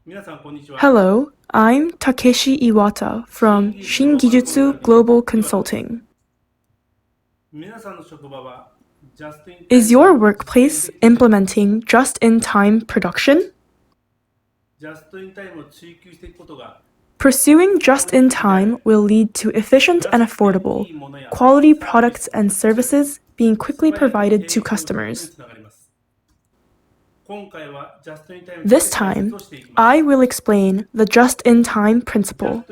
Hello, I'm Takeshi Iwata from Shingijutsu Global Consulting. Is your workplace implementing just-in-time production? Pursuing just-in-time will lead to efficient and affordable, quality products and services being quickly provided to customers. This time, I will explain the just-in-time principle.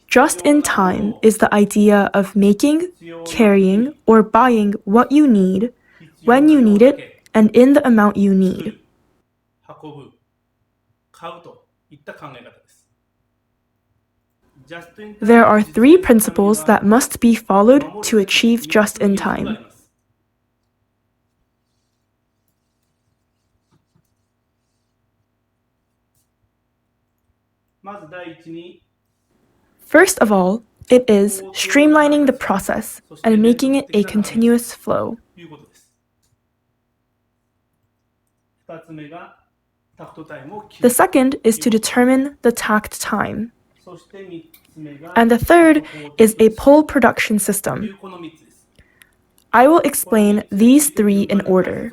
Just-in-time is the idea of making, carrying, or buying what you need, when you need it, and in the amount you need. There are three principles that must be followed to achieve just-in-time. First of all, it is streamlining the process and making it a continuous flow. The second is to determine the takt time. And the third is a pull production system. I will explain these three in order.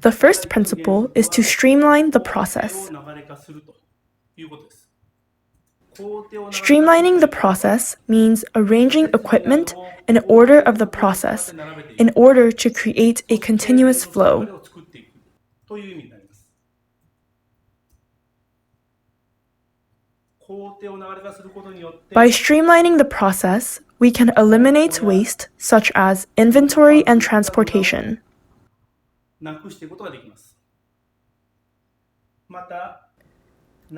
The first principle is to streamline the process. Streamlining the process means arranging equipment in order of the process in order to create a continuous flow. By streamlining the process, we can eliminate waste such as inventory and transportation.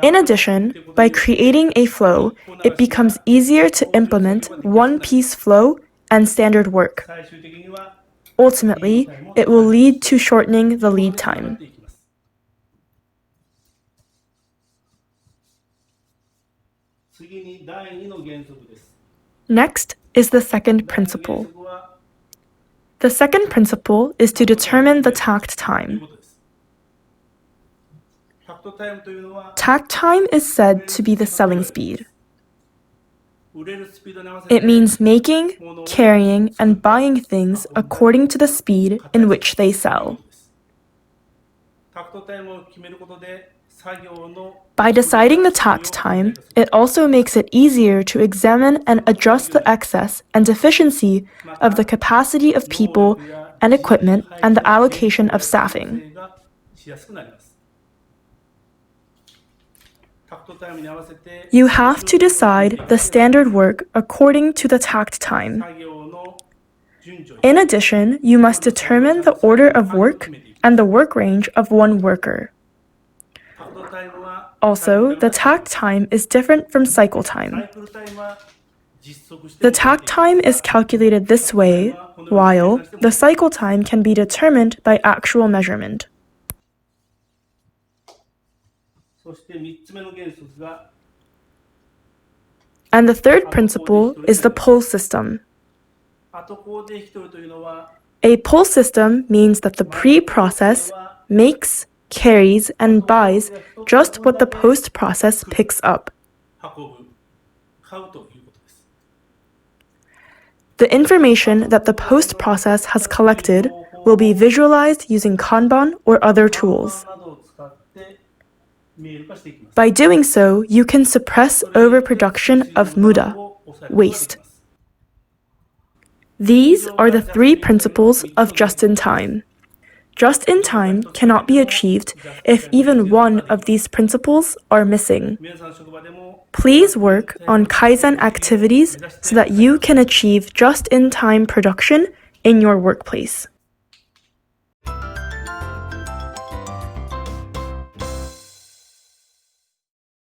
In addition, by creating a flow, it becomes easier to implement one-piece flow and standard work. Ultimately, it will lead to shortening the lead time. Next is the second principle. The second principle is to determine the takt time. Takt time is said to be the selling speed. It means making, carrying, and buying things according to the speed in which they sell. By deciding the takt time, it also makes it easier to examine and adjust the excess and deficiency of the capacity of people and equipment and the allocation of staffing. You have to decide the standard work according to the takt time. In addition, you must determine the order of work and the work range of one worker. Also, the takt time is different from cycle time. The takt time is calculated this way, while the cycle time can be determined by actual measurement. And the third principle is the pull system. A pull system means that the pre-process makes, carries, and buys just what the post-process picks up. The information that the post-process has collected will be visualized using Kanban or other tools. By doing so, you can suppress overproduction of muda, waste. These are the three principles of just-in-time. Just-in-time cannot be achieved if even one of these principles are missing. Please work on Kaizen activities so that you can achieve just-in-time production in your workplace.